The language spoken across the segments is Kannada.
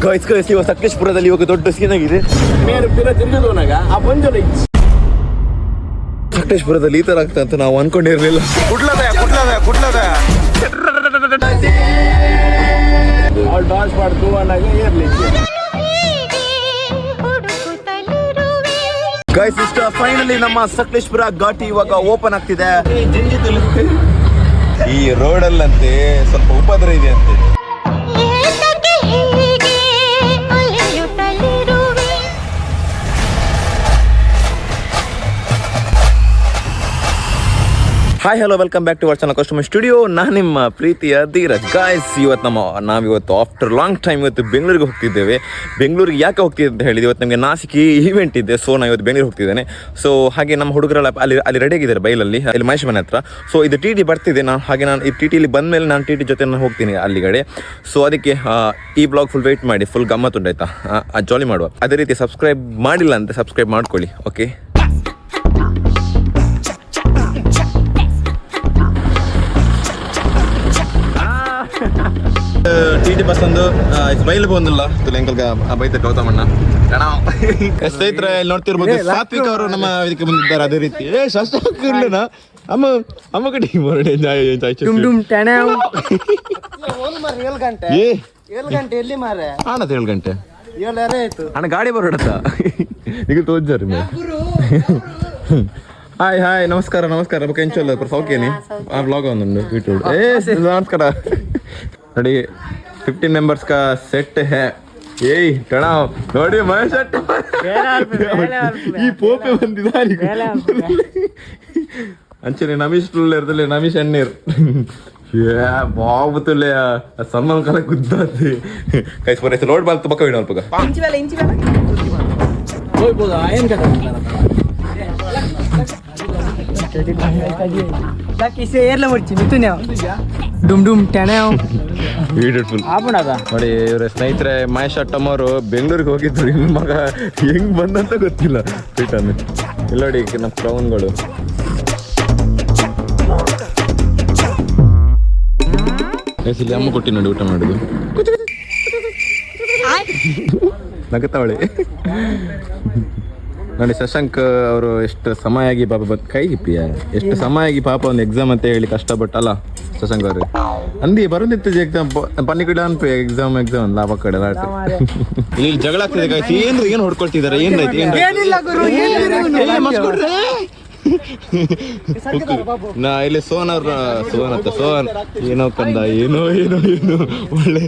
ಗೈಸ್ ಇವಾಗ ಸಕಲೇಶ್ಪುರದಲ್ಲಿ ಇವಾಗ ದೊಡ್ಡ ಸೀನ್ ಆಗಿದೆ. ಸಕಲೇಶ್ಪುರದಲ್ಲಿ ಈ ತರ ಆಗ್ತಾ ಅಂತ ನಾವು ಅನ್ಕೊಂಡಿರ್ಲಿಲ್ಲ. ಡಾನ್ಸ್ ಮಾಡ್ತು ಅನ್ನೋಕೆ ಇರ್ಲಿಕ್ಕೆ ಗೈಸ್ ಇಷ್ಟ ಫೈನಲಿ ನಮ್ಮ ಸಕಲೇಶ್ಪುರ ಘಾಟಿ ಇವಾಗ ಓಪನ್ ಆಗ್ತಿದೆ. ಈ ರೋಡಲ್ಲಂತೆ ಸ್ವಲ್ಪ ಉಪದ್ರ ಇದೆ ಅಂತೆ. Hi hello welcome back to our channel customer studio. ನಾನು ನಿಮ್ಮ ಪ್ರೀತಿಯ ಧೀರಜ್. ಗಾಯ್ಸ್ ಇವತ್ತು ನಾವಿವತ್ತು ಆಫ್ಟರ್ ಲಾಂಗ್ ಟೈಮ್ ಇವತ್ತು ಬೆಂಗಳೂರಿಗೆ ಹೋಗ್ತಿದ್ದೇವೆ. ಬೆಂಗಳೂರಿಗೆ ಯಾಕೆ ಹೋಗ್ತಿದ್ದೆ ಅಂತ ಹೇಳಿದೆ, ಇವತ್ತು ನಮಗೆ ನಾಸಿಕ್ ಈವೆಂಟ್ ಇದೆ. ಸೊ ನಾನು ಇವತ್ತು ಬೆಂಗಳೂರಿಗೆ ಹೋಗ್ತಿದ್ದೇನೆ. ಸೊ ಹಾಗೆ ನಮ್ಮ ಹುಡುಗರೆಲ್ಲ ಅಲ್ಲಿ ರೆಡಿ ಆಗಿದ್ದಾರೆ ಬೈಲಲ್ಲಿ, ಅಲ್ಲಿ ಮಹೇಶ್ ಮನೆ ಹತ್ರ. ಸೊ ಇದು ಟಿ ಟಿ ಬರ್ತಿದೆ. ನಾನು ಈ ಟಿ ಟಿಲಿ ಬಂದ ಮೇಲೆ ನಾನು ಟಿ ಟಿ ಜೊತೆ ಹೋಗ್ತೀನಿ ಅಲ್ಲಿಗಡೆ. ಸೊ ಅದಕ್ಕೆ ಈ ಬ್ಲಾಗ್ ಫುಲ್ ವೆಯ್ಟ್ ಮಾಡಿ, ಫುಲ್ ಗಮ್ಮತ್ತುಂಟಾಯ್ತಾ, ಜಾಲಿ ಮಾಡುವ. ಅದೇ ರೀತಿ ಸಬ್ಸ್ಕ್ರೈಬ್ ಮಾಡಿಲ್ಲ ಅಂತ ಸಬ್ಸ್ಕ್ರೈಬ್ ಮಾಡ್ಕೊಳ್ಳಿ. ಓಕೆ ಟಿ ಬಸ್ ಒಂದು ಬೈಲ್ ಬಂದಿಲ್ಲ ತುಲೆಂಕಲ್ಗ ಬೈತ ಗೌತಮಣ್ಣ ಸ್ನೇಹಿತರೆ ಇಲ್ಲಿ ನೋಡ್ತಿರ್ಬೋದು. ಸಾತ್ವಿಕ್ ಅವರು ನಮ್ಮ ಇದಕ್ಕೆ ಬಂದಿದ್ದಾರೆ. ಅದೇ ರೀತಿ ಅಮ್ಮ ಅಮ್ಮ ಕಡೆ ಆಣದ 7 ಗಂಟೆ ಅಣ್ಣ ಗಾಡಿ ಬರೋಡತ್ತ ಈಗ ತೋಜಾರಿ ಹಾಯ್ ಹಾಯ್ ನಮಸ್ಕಾರ ನಮಸ್ಕಾರ ಕೆಂಚಲ್ಲ ಸೌಖ್ಯನಿ ಆ ಬ್ಲಾಗ್ ಒಂದುಂಡು ಯೂಟ್ಯೂಬ್. ನಮಸ್ಕಾರ ನೋಡಿ 15 ಮೆಂಬರ್ಸ್ का सेट है. ಏಯ್ ಕಣ ನೋಡಿ ಮಹೇಶ್ ಅಟ್ಟ ಈ ಪೋಪೆ ಬಂದಿದ್ದಾರೆ ಅಂಚನೆ ನಮೀಶ್ ಇರ್ತಲೆ ನಮೀಶ್ ಎಣ್ಣೀರ್ ಬಾಬುತ್ತಲೆ ಸಲ್ಮಾನ್ ಖಾನ್ ಗುದ್ದಾತಿ ಕೈಸ್ ಬರೈತೆ ಲೋಡ್ ಬಾಲ್ ತುಬಕ ವಿನ ಅಲ್ಪಗ ಹೋಗ್ಬೋದು ಏನು ನೋಡಿ ಇವ್ರ ಸ್ನೇಹಿತರೆ ಮಹೇಶ್ ಅಟ್ಟಮ್ಮ ಅವರು ಬೆಂಗಳೂರಿಗೆ ಹೋಗಿದ್ರು. ಇನ್ ಮಗ ಹೆಂಗ್ ಬಂದಂತ ಗೊತ್ತಿಲ್ಲ. ಪೀಟನ್ನು ಇಲ್ಲ ನೋಡಿ ನಮ್ಮ ಕ್ರೌನ್ಗಳು. ಇಲ್ಲಿ ಅಮ್ಮ ಕೊಟ್ಟಿ ನೋಡಿ ಊಟ ಮಾಡುದು ನಗತಾವಳೆ ನೋಡಿ. ಶಶಾಂಕ್ ಅವರು ಎಷ್ಟು ಸಮಯ ಆಗಿ ಪಾಪ ಕೈ ಹಿಪ್ಪಿಯ ಎಷ್ಟು ಸಮಯ ಆಗಿ ಪಾಪ ಒಂದು ಎಕ್ಸಾಮ್ ಅಂತ ಹೇಳಿ ಕಷ್ಟಪಟ್ಟಲ್ಲ ಶಶಾಂಕ್ ಅವ್ರಿಗೆ ಅಂದಿ ಬರೋದಿತ್ತು ಎಕ್ಸಾಮ್ ಪನ್ನಿ ಕಡೆ ಅನ್ಪು ಎಕ್ಸಾಮ್ ಲಾಭ ಕಡೆ ಇಲ್ಲಿ ಜಗಳ ಆಗ್ತಿದೆ ಕಾಯ್ತು. ಏನು ಹೊಡ್ಕೊಳ್ತಿದ್ದಾರೆ ಏನಾಯ್ತು ನಾ ಇಲ್ಲಿ ಸೋನ್ ಏನೋ ಕಂದ ಏನೋ ಒಳ್ಳೆ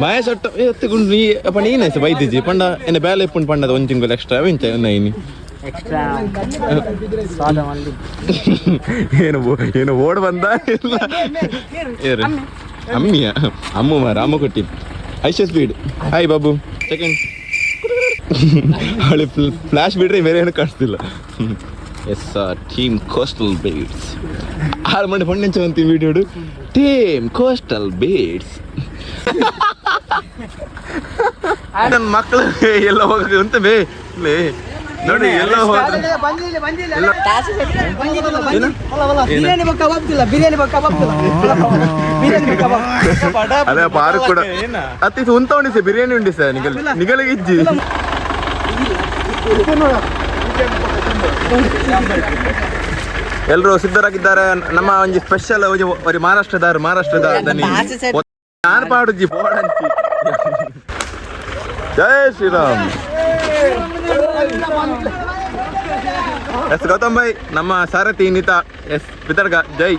ಮಹೇಶ್ ಅಟ್ಟ ಎತ್ತುಕೊಂಡು ನೀ ಪಂಡ ಏನಾಯ್ತು ಬೈದಿಜಿ ಪಂಡ ಎನ್ನ ಬೇಲೆ ಇಪ್ಪುಂಡು ಪಂಡದ ಒಂಚಿಂಗ್ ಎಕ್ಸ್ಟ್ರಾ ಎಂಚ ನೈನಿ ಏನು ಓಡ್ ಬಂದ ಅಮ್ಮಿಯ ಅಮ್ಮ ಮಾರ ಅಮ್ಮ ಕೊಟ್ಟಿ ಐಶ ಸ್ಪೀಡ್. ಹಾಯ್ ಬಾಬು ಸೆಕೆಂಡ್ ಅವಳಿ ಫ್ಲಾಶ್ ಬಿಡ್ರೆ ಬೇರೆ ಏನು ಕಾಣಿಸ್ತಿಲ್ಲ. ಎಸ್ ಟೀಮ್ ಕೋಸ್ಟಲ್ ಬೇಡ್ಸ್ 6 ಮಂದಿ ಪಣ್ಣೆಂಚ ಅಂತೀವಿ ವಿಡಿಯೋಡು ಟೀಮ್ ಕೋಸ್ಟಲ್ ಬೇಡ್ಸ್. ನನ್ನ ಮಕ್ಕಳು ಎಲ್ಲ ಹೋಗ ಅಂತ ಬೇ ನೋಡಿ ಎಲ್ಲ ಅದೇ ಪಾರು ಕೂಡ ಅತಿ ಉಂತ ಉಂಡಿಸಿ ಬಿರಿಯಾನಿ ಉಂಡಿಸ ನಿಗಳಿಗೆ ಇಜ್ಜಿ ಎಲ್ಲರೂ ಸಿದ್ಧರಾಗಿದ್ದಾರೆ. ನಮ್ಮ ಒಂದು ಸ್ಪೆಷಲ್ ಮಹಾರಾಷ್ಟ್ರದ ನಾನು ಪಾಡುಜ್ಜಿ ಪೋಡಂಚಿ. ಜೈ ಶ್ರೀರಾಮ್. ಎಸ್ ಗೌತಮ್ ಭಾಯ್ ನಮ್ಮ ಸಾರಥಿ ನೀತಾ ಎಸ್ ಪಿತರ್ಗ ಜೈ.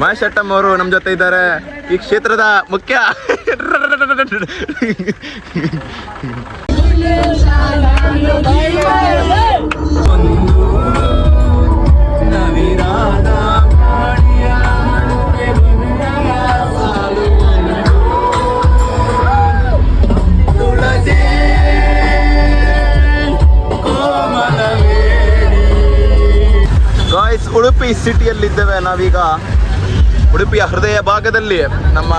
ಮಹೇಶ್ ಅಟ್ಟಮ್ಮ ಅವರು ನಮ್ಮ ಜೊತೆ ಇದ್ದಾರೆ, ಈ ಕ್ಷೇತ್ರದ ಮುಖ್ಯ. ಗಾಯ್ಸ್ ಉಡುಪಿ ಸಿಟಿಯಲ್ಲಿದ್ದೇವೆ ನಾವೀಗ. ಉಡುಪಿಯ ಹೃದಯ ಭಾಗದಲ್ಲಿ ನಮ್ಮ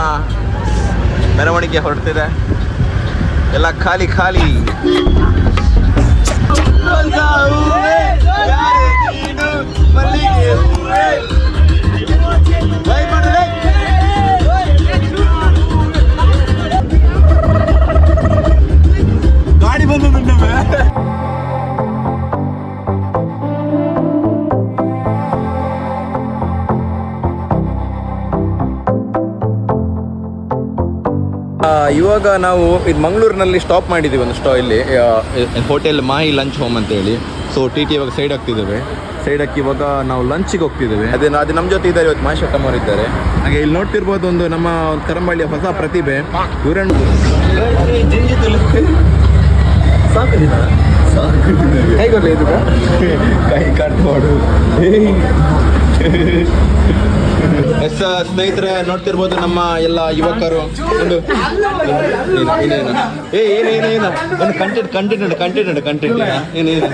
ಮೆರವಣಿಗೆ ಹೊರಡ್ತಿದೆ. ಎಲ್ಲ ಖಾಲಿ ಖಾಲಿ. ಇವಾಗ ನಾವು ಇದು ಮಂಗಳೂರಿನಲ್ಲಿ ಸ್ಟಾಪ್ ಮಾಡಿದ್ದೀವಿ ಒಂದು ಇಲ್ಲಿ ಹೋಟೆಲ್ ಮಾಹಿ ಲಂಚ್ ಹೋಮ್ ಅಂತೇಳಿ. ಸೊ ಟಿ ಟಿ ಇವಾಗ ಸೈಡ್ ಆಗ್ತಿದ್ದೇವೆ. ಸೈಡ್ ಹಾಕಿ ಇವಾಗ ನಾವು ಲಂಚಿಗೆ ಹೋಗ್ತಿದ್ದೇವೆ. ಅದು ನಮ್ಮ ಜೊತೆ ಇದ್ದಾರೆ ಇವತ್ತು ಮಹೇಶ್ ಅವರು ಇದ್ದಾರೆ. ಹಾಗೆ ಇಲ್ಲಿ ನೋಡ್ತಿರ್ಬೋದು ಒಂದು ನಮ್ಮ ಕರಂಬಳ್ಳಿಯ ಹೊಸ ಪ್ರತಿಭೆ ಇವರನ್ನು ಕೈ ಕಟ್ಬೋದು. ಎಸ್ ಸ್ನೇಹಿತರೆ, ನೋಡ್ತಿರ್ಬೋದು ನಮ್ಮ ಎಲ್ಲ ಯುವಕರು ಒಂದು ಏನೇನು ಒಂದು ಕಂಟೆಂಟ್ ಏನೇನು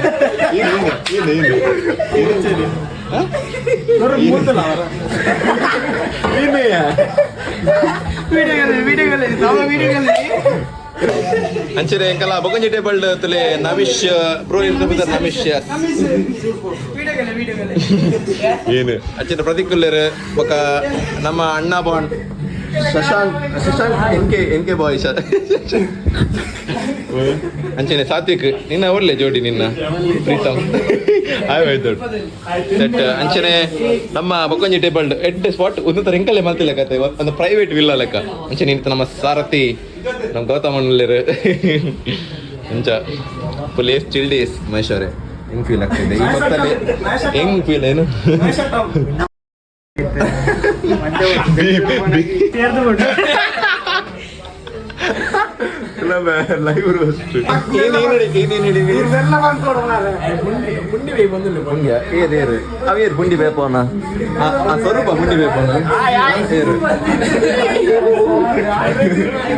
ಅಂಚನೆ ಎಂಕಲ್ಲ ಬೊಗಂಜಿ ಟೇಬಲ್ ತುಲೆ ನಮಿಶ್ ಪ್ರೋ ಇರ್ತಾರೆ. ನಮಿಶ್ ಏನು ಅಂಚನೆ ಪ್ರತಿಕೂಲರ್ ಬೊಕ ನಮ್ಮ ಅಣ್ಣ ಬಾಂಡ್ ಶಶಾಂಕ್ ಎನ್ಕೆ ಬಾಯ್ ಅಂಚನೆ ಸಾತ್ವಿಕ್ ನಿನ್ನ ಒಳ್ಳೆ ಜೋಡಿ ನಿನ್ನ ಪ್ರೀತಮ್ ಆಯ್ತು ಸೆಟ್ ಅಂಚನೆ ನಮ್ಮ ಬೊಕ್ಕಂಜಿ ಟೇಬಲ್ ಎಡ್ ಸ್ಪಾಟ್ ಒಂದು ತರ ಎಂಕಲ್ಲೇ ಮಾತಿಲ್ಲ ಕತೆ ಒಂದು ಪ್ರೈವೇಟ್ ವಿಲ್ಲ ಲೆಕ್ಕ ಅಂಚನೆ ಇಂತ ನಮ್ಮ ಸಾರಥಿ ನಮ್ಮ ಗೌತಮಣ್ಣರು ಅಂಚ ಫುಲ್ ಏಸ್ ಚಿಲ್ ಡೇಸ್ ಮಹೇಶ್ವರೇ ಹೆಂಗ್ ಫೀಲ್ ಆಗ್ತಿದೆ ಈ ಹೊತ್ತಲ್ಲಿ? ಹೆಂಗ್ ಫೀಲ್ ಏನು ಅವೇರು ಬುಂಡಿ ಬೇಪವನ ಸ್ವರೂಪ ಬುಂಡಿ ಬೇಪವನ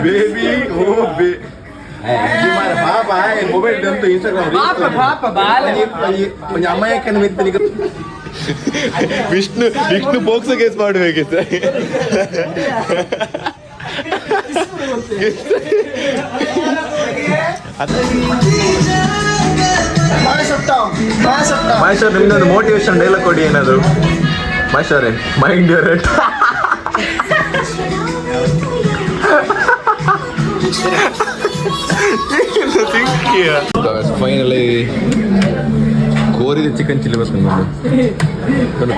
ಬೇಬಿ ಓ ಬೇ ಪಾಪ ಮೊಬೈಲ್ ಅಂತೂ ಇನ್ಸ್ಟಾಗ್ರಾಮ್ ಅಮ್ಮಯ್ಯಕ್ಕನ ಮೆತ್ತನಿಗೆ ವಿಷ್ಣು ಪೋಕ್ಸೋ ಕೇಸ್ ಮಾಡಬೇಕಿತ್ತು. ಮಹೇಶ್ವರ್ ನಿಮ್ದೊಂದು ಮೋಟಿವೇಶನ್ ಡೈಲಾಗ್ ಕೊಡಿ ಏನಾದ್ರು. ಮಹೇಶ್ವರೇ ಮೈಂಡ್ ಯುವರ್ ಹೆಡ್. ಫೈನಲಿ ಕೋರಿದ ಚಿಕನ್ ಚಿಲ್ಲಿ ಬರ್ತೀನಿ.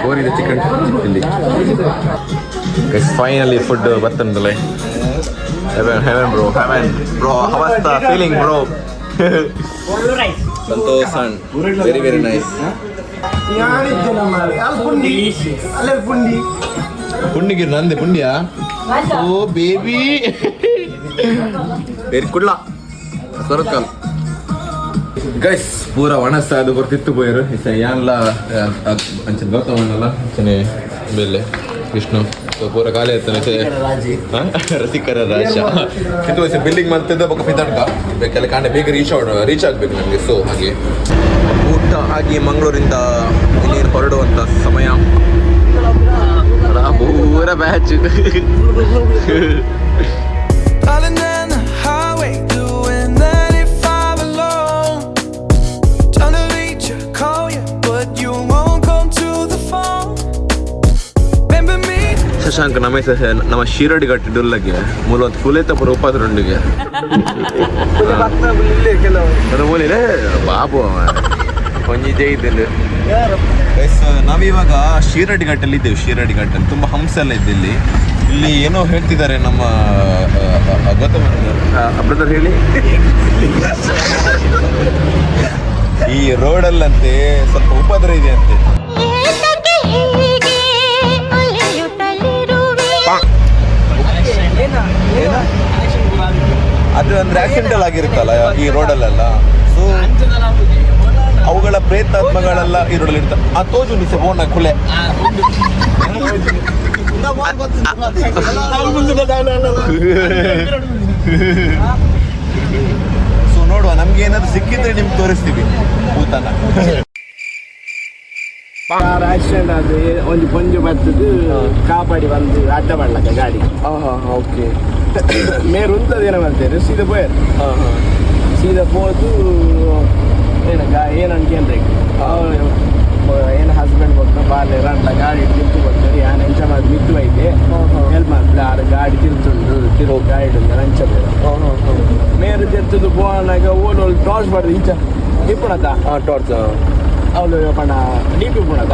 ಕೋರಿದ ಚಿಕನ್ ಚಿಲ್ಲಿ ಫೈನಲಿ ಫುಡ್ ಬರ್ತಂದಲ್ಲ. Heaven bro, heaven bro. How was the feeling bro? ಸಂತೋಷ್ ಅಂಡ್ ವೆರಿ ವೆರಿ ನೈಸ್. ಪುಂಡಿಗೆ ನಂದೆ ಪುಂಡಿಯಾ? Oh baby very Kudla Surathkal guys ಪೂರ ಒಣಸ ಅದು ಬರ್ತಿತ್ತು ಬೋಯರು ಯಾನ್ಲ ಅಂಚನೆ ಗೌತಮಣ್ಣಲ್ಲ ಅಂಚನೆ ಬೆಲೆ ವಿಷ್ಣು ಪೂರ ಖಾಲಿ ಇರ್ತಾನೆ ರಸಿಕರ ರಾಜ ಇದು ಬಿಲ್ಡಿಂಗ್ ಮಾಡ್ತಿದ್ದ ಬೊಕ್ಕ ಪಿತಾಡ್ಕ ಬೇಕೆಲ್ಲ ಕಾಂಡೆ ಬೇಗ ರೀಚ್ ಆಗ್ಬೇಕು ನಮಗೆ. ಸೊ ಹಾಗೆ ಊಟ ಆಗಿ ಮಂಗಳೂರಿಂದ ಇಲ್ಲಿ ಹೊರಡುವಂಥ ಸಮಯ. ಪೂರ ಬ್ಯಾಚ್ ಶಶಾಂಕ್ ನಮ್ಮ ಶಿರಡಿ ಗಟ್ಟಿಡುಲ್ಲಗೆ ಮೂಲೊಂದು ಫುಲೇತ ಪುರ ಉಪಾದ್ರೊಂಡಿಗೆ ಮೂಲಿಲೆ ಬಾಬು ಕೊಂಜಿ ಜೈದಲ್ಲಿ. ನಾವಿವಾಗ ಶಿರಡಿ ಘಾಟಲ್ಲಿ ಇದ್ದೇವೆ. ಶಿರಡಿ ಘಾಟಲ್ಲಿ ತುಂಬ ಹಂಸ ಎಲ್ಲ ಇದೆ. ಇಲ್ಲಿ ಏನೋ ಹೇಳ್ತಿದ್ದಾರೆ ನಮ್ಮ ಗೌತಮ ಬ್ರದರ್ ಹೇಳಿ. ಈ ರೋಡಲ್ಲಂತೆ ಸ್ವಲ್ಪ ಉಪದ್ರ ಇದೆ ಅಂತೆ. ಅದು ಅಂದ್ರೆ ಆಕ್ಸಿಡೆಂಟಲ್ ಆಗಿರುತ್ತಲ್ಲ ಈ ರೋಡಲ್ಲೆಲ್ಲ. ಸೊ ಅವುಗಳ ಪ್ರೇತಾತ್ಮಗಳೆಲ್ಲ ಈ ರೋಡಲ್ಲಿ ಇರ್ತವೆ. ಆ ತೋಜು ನಿಸೆ ಬೋನ ಕುಲೆ ಸೊ ನೋಡುವ, ನಮ್ಗೆ ಏನಾದ್ರು ಸಿಕ್ಕಿದ್ರೆ ನಿಮ್ಗೆ ತೋರಿಸ್ತೀವಿ ಭೂತನ. ಆಕ್ಸಿಡೆಂಟ್ ಅದು ಒಂದು ಪಂಜು ಬರ್ತದ್ದು ಕಾಪಾಡಿ ಬಂದು ಅಡ್ಡ ಮಾಡ್ಲಕ್ಕ ಗಾಡಿ. ಓಕೆ ಮೇರು ಉಂಟದೇನೋ ಮಾಡ್ತೇವೆ ಸೀದಾ ಪೋಯರು ಸೀದಾ ಹೋದು ಏನನ್ಕೇನ್ರಿ ಏನು ಹಸ್ಬೆಂಡ್ ಬರ್ತಾರೆ ಬಾಲ್ಯ ರಂಡ ಗಾಡಿ ತಿರ್ತು ಬರ್ತಾರೆ. ಯಾನು ಎಂಚ ಮಾಡಿ ಮಿತ್ತು ಐತೆ ಹೆಲ್ಪ್ ಮಾಡ್ತಾರೆ. ಆರು ಗಾಡಿ ತಿರ್ತುಂಡು ತಿರುವು ಗಾಡಿ ಉಂಟು ಅಂಚ ಮೇರು ತಿರ್ತದು ಬೋನಾಗ ಓಲು ಟಾರ್ಚ್ ಬಡ್ದು ಇಂಚ ಇಪ್ಪಣದ ಟಾರ್ಚ್ ಅವಳು ಪಣ ಡಿಪಿ ಪುಣದ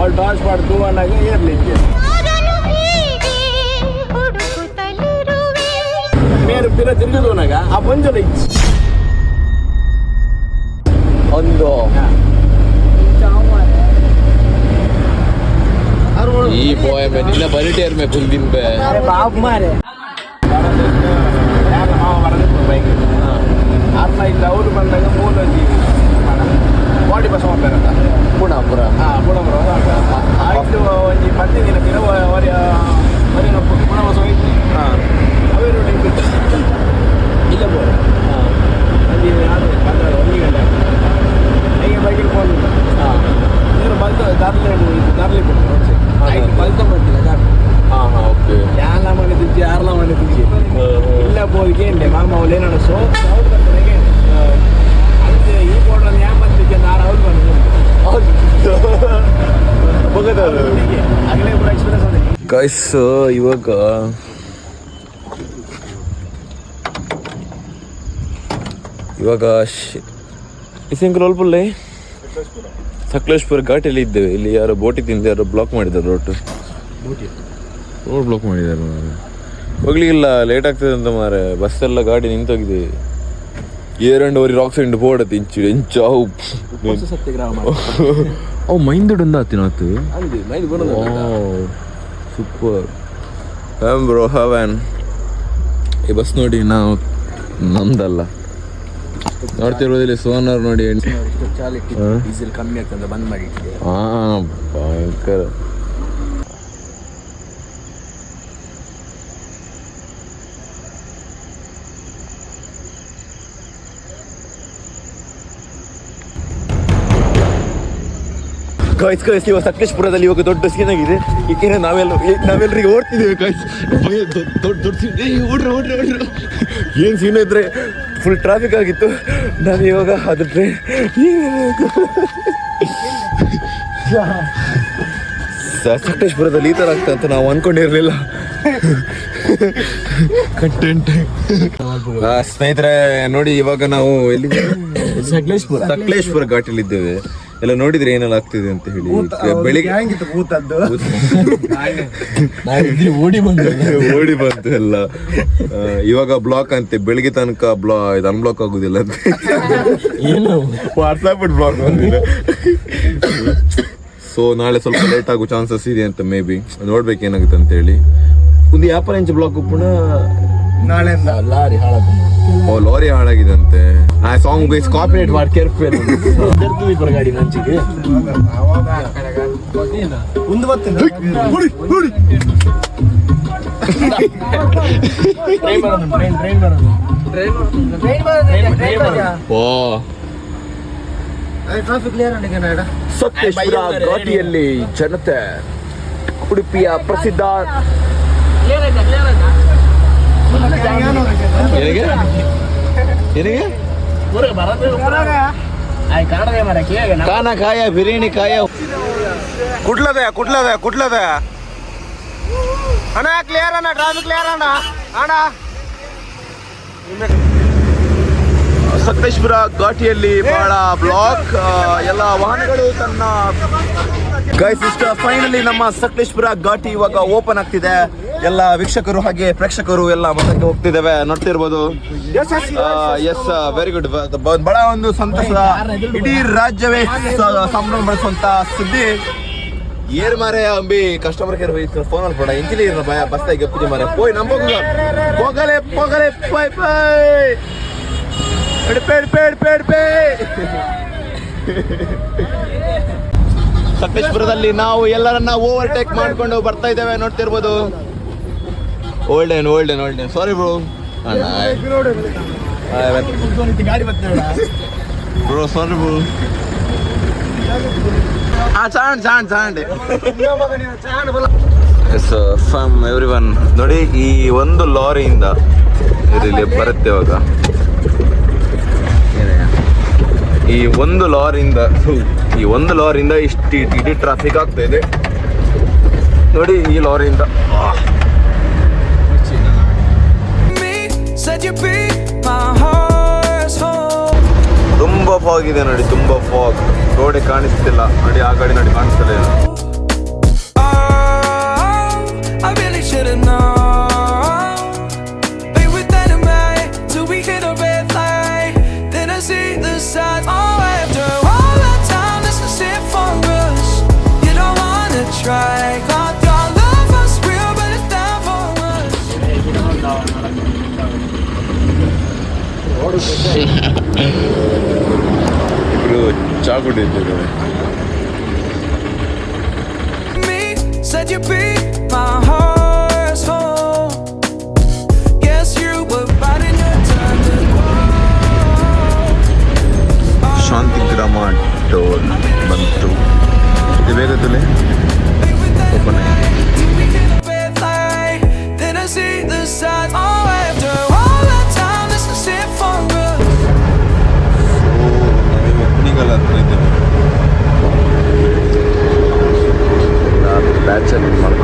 ಅವಳು ಟಾರ್ಚ್ ಮಾಡ್ದು ಅನ್ನಾಗ ಏರ್ಲಿಕ್ಕೆ ಟೈರ್ ಪಿರ ತಿರುಗಿದವನಾಗ ಆ ಬಂಜಲ ಇಚ್ಚಿ ಒಂದು ಈ ಬಾಯ್ ಮೇ ನಿನ್ನ ಬರಿಟೇರ್ ಮೇ ಕುಂದಿನ ಬೇ ಬಾಬ್ ಮಾರೆ ಮಾವ ಬರದಿತ್ತು ಬೈಕ್ ಅರ್ಥ ಇಲ್ಲ ಅವರು ಬಂದಾಗ ಮೂಲಜಿ ಬಾಡಿ ಬಸ್ ಹೋಗ್ತಾರಂತ ಪುಣಾಪುರ ಪುಣಪುರ ಆಯ್ತು ಒಂದು 10 ದಿನ ಪಿರ ಪುಣ ಬಸ್ ಹೋಯ್ತು ಅವೇನು ಇಲ್ಲ ಬೋರ ಅಲ್ಲಿ ಮಾತ್ರ 1 ಗಂಟೆ ಹೀಗೆ ಬೈಕಿಗೆ ಫೋನ್ ನೀನು ಬಲ್ತ ದಾರ್ಲಿ ಬಿಟ್ಟು ಆಯ್ತು ಬಲ್ತ ಬರ್ತಿಲ್ಲ ದಾರ್ಲಿ ಓಕೆ ಯಾರ ಮನೆ ತಿಂಚಿ ಯಾರಲ ಮನೆ ತಿಂಚಿ ಇಲ್ಲ ಬೋಲ್ಗೆ ಇಲ್ಲ ಮಾಮ ಅವ್ರು ಏನೋ ಸೌಂಡ್ ಬರ್ತಾರೆ ಅದಕ್ಕೆ ಈ ಬೋರ್ಡಲ್ಲಿ ಯಾವ ಬಂದಿದ್ದೆ ನಾನು ಅವ್ರು ಬಂದು ಆಗಲೇ ಕೂಡ ಎಕ್ಸ್ಪೀರಿಯನ್ಸ್ ಅದೇ ಗೈಸ್ ಇವಾಗ ಇಸಂಕಲ್ ಒಲ್ಪುಲ್ಲೆ ಸಕಲೇಶ್ಪುರ ಘಾಟಿಯಲ್ಲಿ ಇದ್ದೇವೆ. ಇಲ್ಲಿ ಯಾರೋ ಬೋಟಿ ತಿಂದು ಯಾರೋ ಬ್ಲಾಕ್ ಮಾಡಿದ್ದಾರೆ ರೋಡ್ ಬ್ಲಾಕ್ ಮಾಡಿದ್ದಾರೆ ಮಾರೆ. ಹೋಗ್ಲಿಕ್ಕಿಲ್ಲ, ಲೇಟ್ ಆಗ್ತದೆ ಅಂತ ಮಾರೆ. ಬಸ್ ಎಲ್ಲ ಗಾಡಿ ನಿಂತೋಗಿದೆ. 2 ರಾಕ್ಸ್ ಇಂಡು ಬೋರ್ಡ್ ತಿಂಚು ಎಂಚಾವು ಅವು ಮೈಂದೊಂದು ಆತಿನಾತು ಸೂಪರ್ ಹ್ಯಾಮ್ ಬ್ರೋ ಹ್ಯಾವ್ಯಾನ್. ಈ ಬಸ್ ನೋಡಿ ನಾವು ನಮ್ದಲ್ಲ ನೋಡ್ತಿರೋದಿಲ್ಲ. ಸೋನಾರ್ ನೋಡಿ ಡೀಸೆಲ್ ಕಮ್ಮಿ ಆಗ್ತದೆ ಬಂದ್ ಮಾಡಿ ಭಯಂಕರ. ಇವಾಗ ಸಕಲೇಶ್ಪುರದಲ್ಲಿ ಇವಾಗ ದೊಡ್ಡ ಸೀನ್ ಆಗಿದೆ. ಏಕೆಂದ್ರೆ ನಾವೆಲ್ಲರಿಗೆ ಓಡ್ತಿದ್ದೇವೆ ದೊಡ್ಡ ಏನು ಸೀನ್ ಇದ್ರೆ ಫುಲ್ ಟ್ರಾಫಿಕ್ ಆಗಿತ್ತು. ನಾನು ಇವಾಗ ಅದು ಟ್ರೈನ್ ಸಕಲೇಶ್ಪುರದಲ್ಲಿ ಈ ಥರ ಆಗ್ತದೆ ಅಂತ ನಾವು ಅಂದ್ಕೊಂಡಿರಲಿಲ್ಲ. ಕಂಟೆಂಟ್ ಸ್ನೇಹಿತರೆ ನೋಡಿ, ಇವಾಗ ನಾವು ಎಲ್ಲಿ ಸಕಲೇಶ್ಪುರ ಘಾಟಿಲಿದ್ದೇವೆ. ಎಲ್ಲ ನೋಡಿದ್ರೆ ಏನೆಲ್ಲ ಆಗ್ತಿದೆ ಅಂತ ಹೇಳಿ. ಬೆಳಿಗ್ಗೆ ಓಡಿ ಬಂತು ಎಲ್ಲ. ಇವಾಗ ಬ್ಲಾಕ್ ಅಂತೆ, ಬೆಳಿಗ್ಗೆ ತನಕ ಇದು ಅನ್ಬ್ಲಾಕ್ ಆಗುದಿಲ್ಲ ಅಂತ. ವಾಟ್ಸಾಪ್ ಬ್ಲಾಕ್ ಬಂದಿಲ್ಲ. ಸೊ ನಾಳೆ ಸ್ವಲ್ಪ ಲೇಟ್ ಆಗೋ ಚಾನ್ಸಸ್ ಇದೆ ಅಂತ ಮೇ ಬಿ. ನೋಡ್ಬೇಕು ಏನಾಗುತ್ತೆ ಅಂತ ಹೇಳಿ. ಒಂದು ವ್ಯಾಪಾರ ಇಂಚ್ ಬ್ಲಾಕ್ ಪುನಃ ನಾಳೆ ಲಾರಿ ಹಾಳಾಗಿದಂತೆ. ಆ ಸಾಂಗ್ ಗೈಸ್ ಕಾಪಿರೇಟ್ ಮಾಡಿ ಕೇರ್ಫುಲ್ ಗಾಡಿ ಮಂಚಿಗೆ ಒಂದು ಸಕಲೇಶ್ಪುರ ಘಾಟಿಯಲ್ಲಿ ಜನತೆ ಉಡುಪಿಯ ಪ್ರಸಿದ್ಧ ಕಾನ ಕಾಯ ಬಿರಿಯಾನಿ ಕಾಯ ಕುಟ್ಲದ ಅಣ್ಣ ಕ್ಲಿಯರ್ ಅಣ್ಣ, ಟ್ರಾಫಿಕ್ ಕ್ಲಿಯರ್ ಅಣ್ಣ. ಸಕಲೇಶ್ಪುರ ಘಾಟಿಯಲ್ಲಿ ಬಹಳ ಬ್ಲಾಕ್, ಎಲ್ಲ ವಾಹನಗಳು ತನ್ನ ಗೈಸ್ ಇಷ್ಟ. ಫೈನಲಿ ನಮ್ಮ ಸಕಲೇಶ್ಪುರ ಘಾಟಿ ಇವಾಗ ಓಪನ್ ಆಗ್ತಿದೆ. ಎಲ್ಲ ವೀಕ್ಷಕರು ಹಾಗೆ ಪ್ರೇಕ್ಷಕರು ಎಲ್ಲ ಮತಕ್ಕೆ ಹೋಗ್ತಿದ್ದೇವೆ, ನೋಡ್ತಿರ್ಬೋದು. Yes very good. ಬಹಳ ಒಂದು ಸಂತಸದ, ಇಡೀ ರಾಜ್ಯವೇ ಸಂಭ್ರಮ ಪಡಿಸುವಂತ ಸುದ್ದಿ. ಏನ್ ಮಾರೆ ಅಂಬಿ ಕಸ್ಟಮರ್ ಕೇರ್ ಫೋನ್ ಅಲ್ಲಿ ಕೊಡ ಇಂಚಿಲಿ ಬಸ್ ಗಪ್ಪಿ ಮಾರೆ ಪೋಯ್ ನಂಬೋಗ ಹೋಗಲೆ ಪೈ ಸಕಲೇಶ್ಪುರದಲ್ಲಿ ನಾವು ಎಲ್ಲರನ್ನ ಓವರ್ಟೇಕ್ ಮಾಡ್ಕೊಂಡು ಬರ್ತಾ ಇದ್ದೇವೆ, ನೋಡ್ತಿರ್ಬೋದು. ಓಲ್ಡನ್ sorry bro. Bro sorry bro. Yes from everyone. ನೋಡಿ, ಈ ಒಂದು ಲಾರಿಯಿಂದ ಇಲ್ಲಿ ಬರುತ್ತೆ ಇವಾಗ. ಈ ಒಂದು ಲಾರಿಯಿಂದ ಇಷ್ಟು ಇಡೀ ಟ್ರಾಫಿಕ್ ಆಗ್ತಾ ಇದೆ ನೋಡಿ. ಈ ಲಾರಿಯಿಂದ ತುಂಬಾ ಫಾಗ್ ಇದೆ ನೋಡಿ, ತುಂಬಾ ಫಾಗ್. ರೋಡೆ ಕಾಣಿಸ್ತಿಲ್ಲ ನೋಡಿ, ಆ ಗಾಡಿ ನೋಡಿ ಕಾಣಿಸ್ತಿಲ್ಲ. I really should've known. Be with that man. ಇಬ್ರು ಚಾ ಕುಡಿತಿದ್ದೇವೆ. Said you be my heart's home. Guess you were biding your time to grow. Shantigrama toll ಬಂತು. ಇದು ಬೇರೆ ಓಪನ್ ಆಗಿದೆ. Then I see the signs. Oh, after all that time, this is it for us. ನಾವಿವಾಗ ಕುಣಿಗಲ್ ಹತ್ರ ಇದ್ದೇವೆ. ಬ್ಯಾಚಲ್ಲಿ ಮಾಡ್ಕೊಂಡು